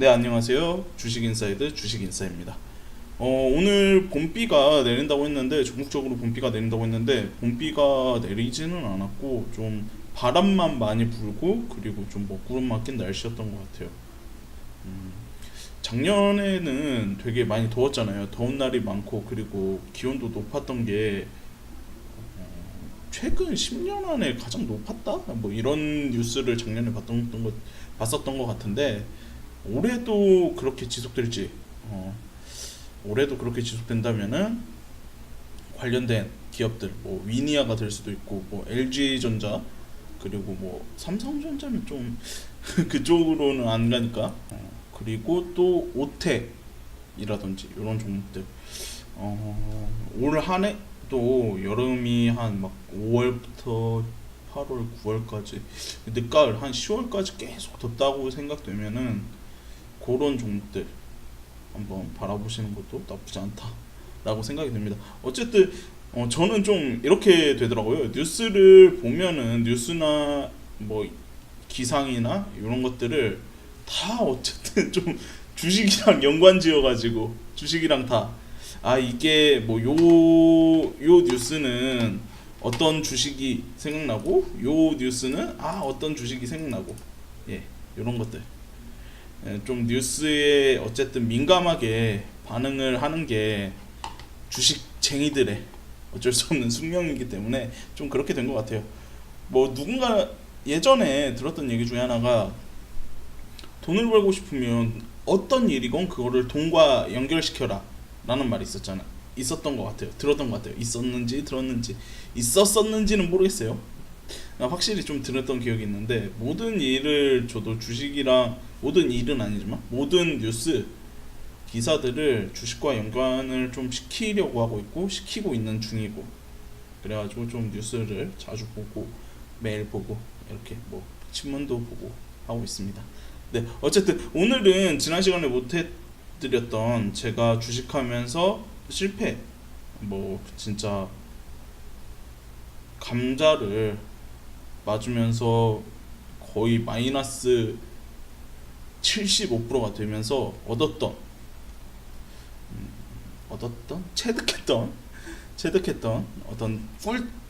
네, 안녕하세요. 주식인사이드 주식인사입니다. 오늘 봄비가 내린다고 했는데, 전국적으로 봄비가 내린다고 했는데, 봄비가 내리지는 않았고, 좀 바람만 많이 불고, 그리고 좀 먹구름 막힌 날씨였던 것 같아요. 음, 작년에는 되게 많이 더웠잖아요. 더운 날이 많고, 그리고 기온도 높았던 게, 최근 10년 안에 가장 높았다? 뭐 이런 뉴스를 작년에 봤었던 것 같은데, 올해도 그렇게 지속될지, 어, 올해도 그렇게 지속된다면은 관련된 기업들, 뭐 위니아가 될 수도 있고, 뭐 LG전자, 그리고 뭐 삼성전자는 좀 그쪽으로는 안 가니까, 그리고 또 오텍이라든지 이런 종목들, 올 한해 또 여름이 한 막 5월부터 8월, 9월까지, 늦가을 한 10월까지 계속 덥다고 생각되면은 그런 종목들 한번 바라보시는 것도 나쁘지 않다라고 생각이 됩니다. 어쨌든 저는 좀 이렇게 되더라고요. 뉴스를 보면은 뉴스나 뭐 기상이나 이런 것들을 다 어쨌든 좀 주식이랑 연관지어가지고 주식이랑 다, 이게 뭐 요 뉴스는 어떤 주식이 생각나고, 요 뉴스는 어떤 주식이 생각나고, 예, 이런 것들. 좀 뉴스에 어쨌든 민감하게 반응을 하는 게 주식쟁이들의 어쩔 수 없는 숙명이기 때문에 좀 그렇게 된 것 같아요. 뭐 누군가 예전에 들었던 얘기 중에 하나가, 돈을 벌고 싶으면 어떤 일이건 그거를 돈과 연결시켜라 라는 말이 있었던 것 같아요. 들었던 것 같아요. 있었는지 들었는지, 있었었는지는 모르겠어요. 확실히 좀 들었던 기억이 있는데, 모든 일을 저도 주식이랑, 모든 일은 아니지만 모든 뉴스 기사들을 주식과 연관을 좀 시키려고 하고 있고, 시키고 있는 중이고, 그래가지고 좀 뉴스를 자주 보고, 매일 보고, 이렇게 뭐 신문도 보고 하고 있습니다. 네, 어쨌든 오늘은 지난 시간에 못 해드렸던, 제가 주식하면서 실패, 뭐 진짜 감자를 맞으면서 거의 마이너스 75%가 되면서 체득했던 어떤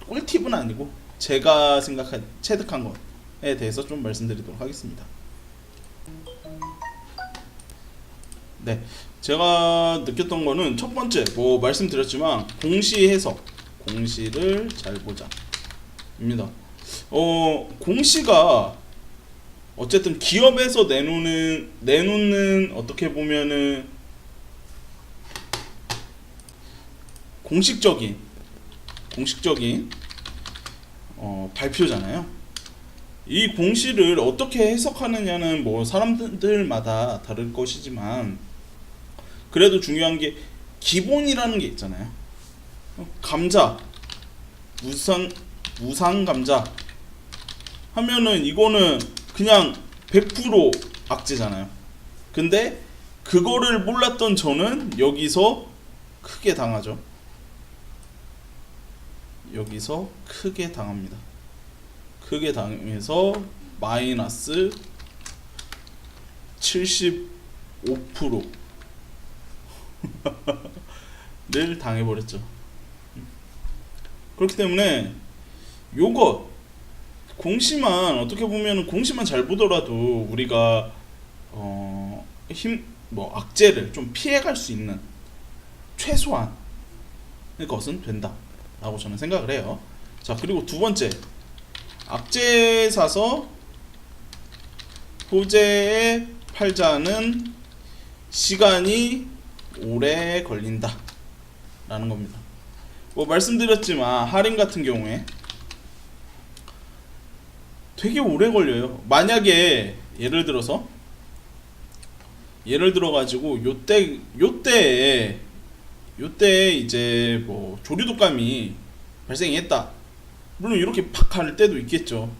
꿀팁은 아니고, 제가 생각한 체득한 것에 대해서 좀 말씀드리도록 하겠습니다. 네, 제가 느꼈던 거는, 첫 번째 뭐 말씀드렸지만 공시 해석, 공시를 잘 보자입니다. 공시가 어쨌든 기업에서 내놓는 어떻게 보면은 공식적인 발표잖아요. 이 공시를 어떻게 해석하느냐는 뭐 사람들마다 다를 것이지만, 그래도 중요한 게 기본이라는 게 있잖아요. 감자, 무상 감자 하면은 이거는 그냥 100% 악재잖아요. 근데 그거를 몰랐던 저는 여기서 크게 당하죠. 여기서 크게 당합니다. 크게 당해서 마이너스 75%를 당해버렸죠. 그렇기 때문에 요거 공시만, 어떻게 보면 공시만 잘 보더라도 우리가 악재를 좀 피해갈 수 있는 최소한의 것은 된다라고 저는 생각을 해요. 자, 그리고 두 번째, 악재 사서 호재에 팔자는 시간이 오래 걸린다 라는 겁니다. 뭐 말씀드렸지만 할인 같은 경우에 되게 오래 걸려요. 만약에 예를 들어가지고 요때에 이제 뭐 조류독감이 발생했다, 물론 이렇게 팍 갈 때도 있겠죠.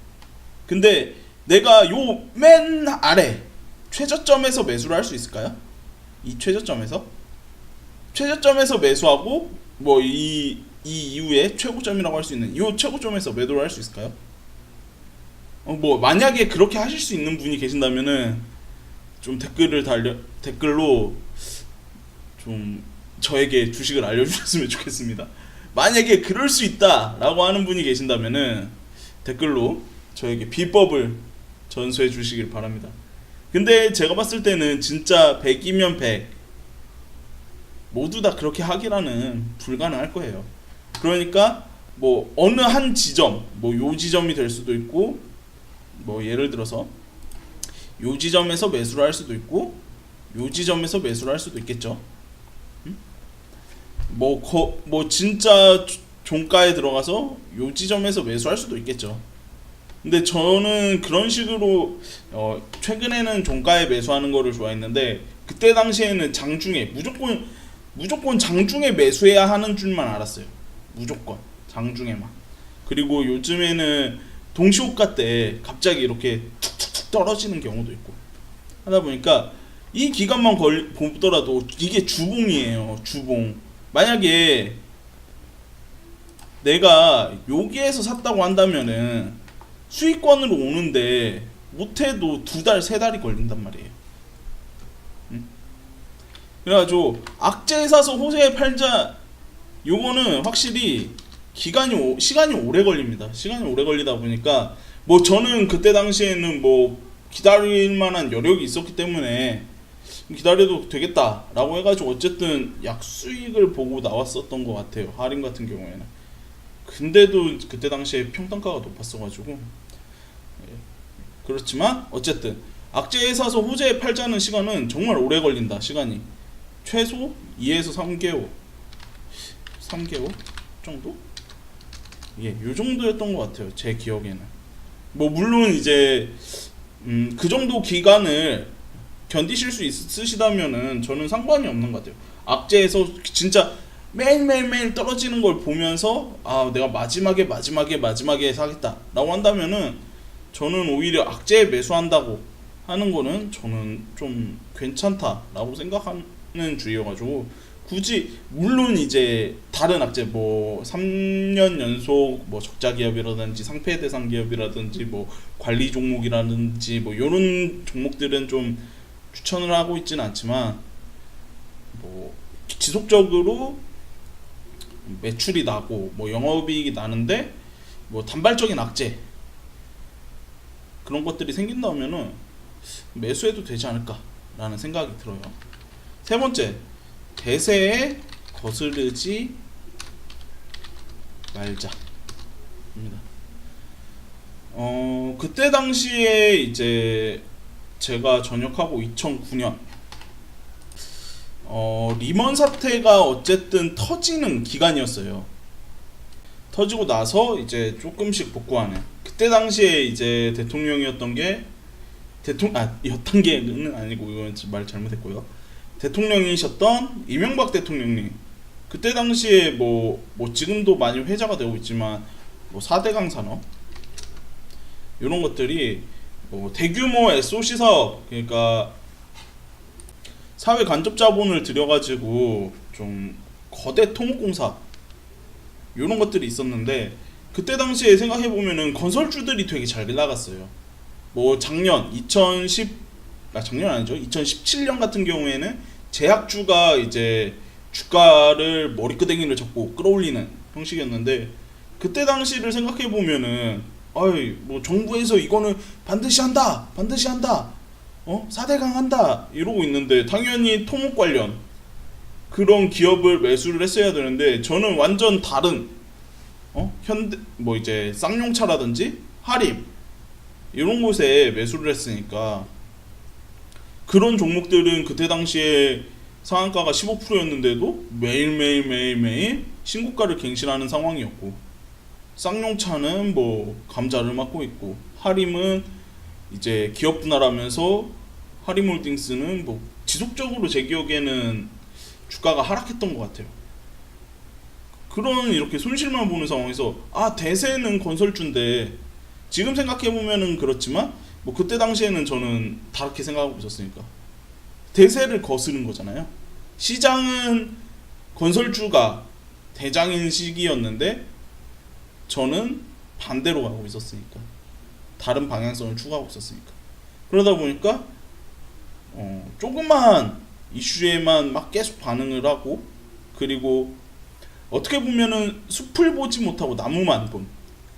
근데 내가 요 맨 아래 최저점에서 매수를 할 수 있을까요? 이 최저점에서 매수하고, 뭐 이 이후에 최고점이라고 할 수 있는 이 최고점에서 매도를 할 수 있을까요? 뭐 만약에 그렇게 하실 수 있는 분이 계신다면은 좀 댓글로 좀 저에게 주식을 알려주셨으면 좋겠습니다. 만약에 그럴 수 있다라고 하는 분이 계신다면은 댓글로 저에게 비법을 전수해 주시길 바랍니다. 근데 제가 봤을 때는 진짜 100이면 100 모두 다 그렇게 하기라는 불가능할 거예요. 그러니까 뭐 어느 한 지점, 뭐 요 지점이 될 수도 있고, 뭐 예를 들어서 요 지점에서 매수를 할 수도 있고, 요 지점에서 매수를 할 수도 있겠죠. 뭐 진짜 종가에 들어가서 요 지점에서 매수할 수도 있겠죠. 근데 저는 그런 식으로 최근에는 종가에 매수하는 거를 좋아했는데, 그때 당시에는 장중에 무조건 장중에 매수해야 하는 줄만 알았어요. 무조건 장중에만. 그리고 요즘에는 동시호가 때 갑자기 이렇게 툭툭툭 떨어지는 경우도 있고 하다 보니까 이 기간만 보더라도 이게 주봉이에요. 주봉. 만약에 내가 여기에서 샀다고 한다면은 수익권으로 오는데 못해도 2달, 3달이 걸린단 말이에요. 그래가지고 악재에 사서 호재에 팔자, 요거는 확실히 시간이 오래 걸립니다. 시간이 오래 걸리다 보니까 뭐 저는 그때 당시에는 뭐 기다릴 만한 여력이 있었기 때문에 기다려도 되겠다라고 해가지고 어쨌든 약수익을 보고 나왔었던 것 같아요. 할인 같은 경우에는. 근데도 그때 당시에 평단가가 높았어가지고 그렇지만 어쨌든 악재에 사서 호재에 팔자는 시간은 정말 오래 걸린다. 시간이 최소 2에서 3개월 정도? 예, 요 정도였던 것 같아요. 제 기억에는. 뭐 물론 이제 그 정도 기간을 견디실 수 있으시다면은 저는 상관이 없는 것 같아요. 악재에서 진짜 매일매일 떨어지는 걸 보면서 아 내가 마지막에 사겠다라고 한다면은 저는 오히려 악재에 매수한다고 하는 거는 저는 좀 괜찮다라고 생각하는 주의여가지고 굳이 물론 이제 다른 악재 뭐 3년 연속 뭐 적자 기업이라든지 상폐 대상 기업이라든지 뭐 관리 종목이라든지 뭐 요런 종목들은 좀 추천을 하고 있지는 않지만 뭐 지속적으로 매출이 나고 뭐 영업이익이 나는데 뭐 단발적인 악재 그런 것들이 생긴다면은 매수해도 되지 않을까라는 생각이 들어요. 세 번째, 대세에 거스르지 말자입니다. 그때 당시에 이제 제가 전역하고 2009년 리먼 사태가 어쨌든 터지는 기간이었어요. 터지고 나서 이제 조금씩 복구하는. 그때 당시에 이제 대통령이었던 게 였던 게는 아니고 이건 말 잘못했고요. 대통령이셨던 이명박 대통령님. 그때 당시에 뭐 지금도 많이 회자가 되고 있지만 뭐 4대강 산업 이런 것들이 뭐 대규모 SOC 사업 그러니까 사회 간접 자본을 들여가지고 좀 거대 토목공사 이런 것들이 있었는데 그때 당시에 생각해 보면은 건설주들이 되게 잘 나갔어요. 뭐 작년 작년 아니죠. 2017년 같은 경우에는 제약주가 이제 주가를 머리끄댕이를 잡고 끌어올리는 형식이었는데 그때 당시를 생각해 보면은 뭐 정부에서 이거는 반드시 한다 4대강 한다 이러고 있는데 당연히 토목 관련 그런 기업을 매수를 했어야 되는데 저는 완전 다른 현대 뭐 이제 쌍용차라든지 하림 이런 곳에 매수를 했으니까 그런 종목들은 그때 당시에 상한가가 15%였는데도 매일 신고가를 갱신하는 상황이었고 쌍용차는 뭐 감자를 맡고 있고 하림은 이제 기업 분할하면서 하림홀딩스는 뭐 지속적으로 제 기억에는 주가가 하락했던 것 같아요. 그런 이렇게 손실만 보는 상황에서 대세는 건설주인데 지금 생각해보면은 그렇지만 뭐 그때 당시에는 저는 다르게 생각하고 있었으니까 대세를 거스른 거잖아요. 시장은 건설주가 대장인 시기였는데 저는 반대로 가고 있었으니까 다른 방향성을 추구하고 있었으니까 그러다 보니까 조그만 이슈에만 막 계속 반응을 하고, 그리고 어떻게 보면은 숲을 보지 못하고 나무만 본,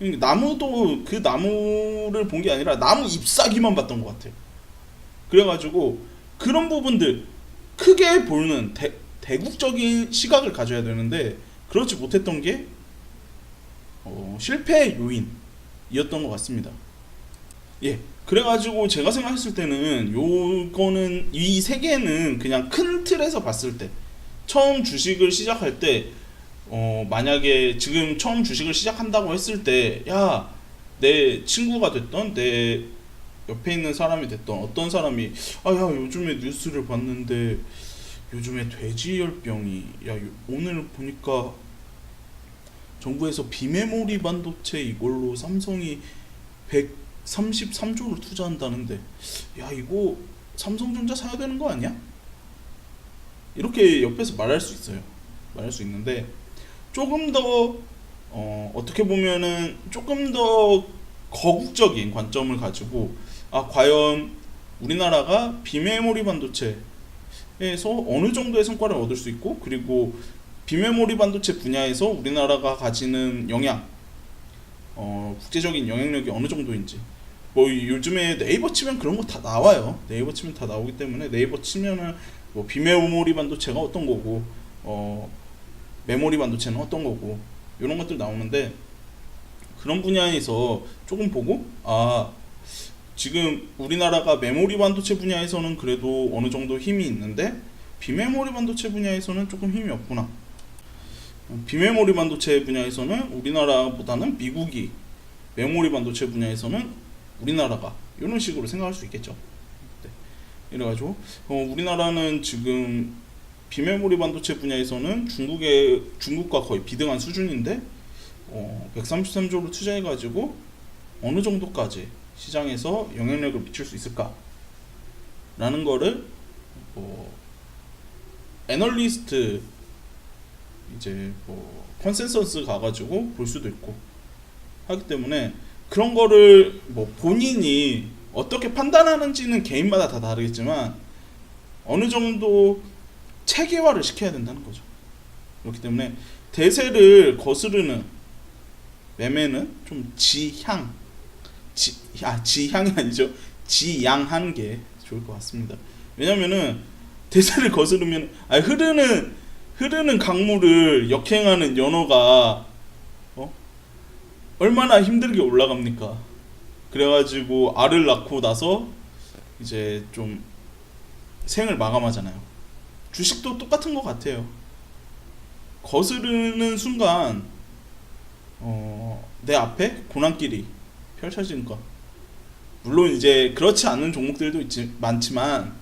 나무도 그 나무를 본 게 아니라 나무 잎사귀만 봤던 것 같아요. 그래가지고 그런 부분들 크게 보는 대국적인 시각을 가져야 되는데 그렇지 못했던 게 실패의 요인이었던 것 같습니다. 예, 그래가지고 제가 생각했을 때는 요거는 이 세 개는 그냥 큰 틀에서 봤을 때 처음 주식을 시작할 때 만약에 지금 처음 주식을 시작한다고 했을 때, 야, 내 친구가 됐던 내 옆에 있는 사람이 됐던 어떤 사람이, 아, 야, 요즘에 뉴스를 봤는데 요즘에 돼지열병이, 야, 오늘 보니까 정부에서 비메모리 반도체 이걸로 삼성이 133조를 투자한다는데, 야, 이거 삼성전자 사야 되는 거 아니야? 이렇게 옆에서 말할 수 있어요. 말할 수 있는데 조금 더 어떻게 보면은 조금 더 거국적인 관점을 가지고, 아, 과연 우리나라가 비메모리 반도체에서 어느 정도의 성과를 얻을 수 있고, 그리고 비메모리 반도체 분야에서 우리나라가 가지는 영향, 국제적인 영향력이 어느 정도인지. 뭐 요즘에 네이버 치면 그런 거 다 나와요. 네이버 치면 다 나오기 때문에 네이버 치면은 뭐 비메모리 반도체가 어떤 거고, 메모리 반도체는 어떤 거고, 이런 것들 나오는데, 그런 분야에서 조금 보고, 아, 지금 우리나라가 메모리 반도체 분야에서는 그래도 어느 정도 힘이 있는데 비메모리 반도체 분야에서는 조금 힘이 없구나. 비메모리 반도체 분야에서는 우리나라보다는 미국이, 메모리 반도체 분야에서는 우리나라가, 이런 식으로 생각할 수 있겠죠. 네. 이래가지고 우리나라는 지금 비메모리 반도체 분야에서는 중국과 거의 비등한 수준인데 133조를 투자해가지고 어느 정도까지 시장에서 영향력을 미칠 수 있을까? 라는 거를 애널리스트 이제 컨센서스 가가지고 볼 수도 있고 하기 때문에, 그런 거를 본인이 어떻게 판단하는지는 개인마다 다 다르겠지만 어느 정도 체계화를 시켜야 된다는 거죠. 그렇기 때문에 대세를 거스르는 매매는 좀 지향이 아니죠. 지양하는 게 좋을 것 같습니다. 왜냐면은 대세를 거스르면 흐르는 강물을 역행하는 연어가 얼마나 힘들게 올라갑니까? 그래가지고 알을 낳고 나서 이제 좀 생을 마감하잖아요. 주식도 똑같은 것 같아요. 거스르는 순간 내 앞에 고난길이 펼쳐지니까, 물론 이제 그렇지 않은 종목들도 많지만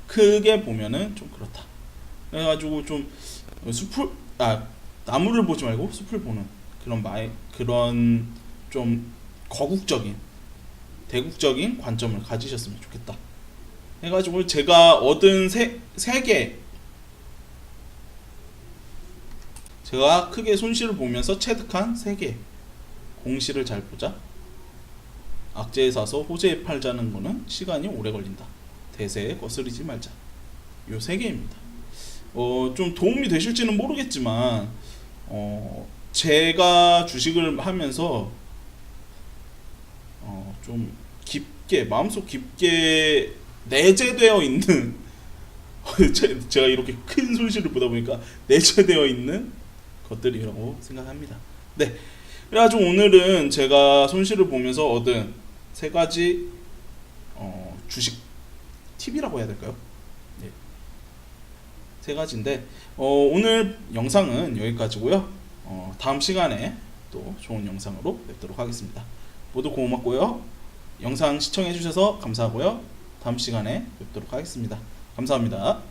크게 보면은 좀 그렇다. 그래가지고 좀 나무를 보지 말고 숲을 보는 그런 좀 거국적인 대국적인 관점을 가지셨으면 좋겠다. 해가지고 제가 얻은 세 개, 제가 크게 손실을 보면서 체득한 3개 공시를 잘 보자. 악재에 사서 호재에 팔자는 거는 시간이 오래 걸린다. 대세에 거스르지 말자. 요 3개입니다. 좀 도움이 되실지는 모르겠지만 제가 주식을 하면서 좀 깊게, 마음속 깊게 내재되어 있는 제가 이렇게 큰 손실을 보다 보니까 내재되어 있는 것들이라고 생각합니다. 네, 그래가지고 오늘은 제가 손실을 보면서 얻은 3가지 주식 팁이라고 해야 될까요? 네, 3가지인데 오늘 영상은 여기까지고요. 다음 시간에 또 좋은 영상으로 뵙도록 하겠습니다. 모두 고맙고요. 영상 시청해 주셔서 감사하고요. 다음 시간에 뵙도록 하겠습니다. 감사합니다.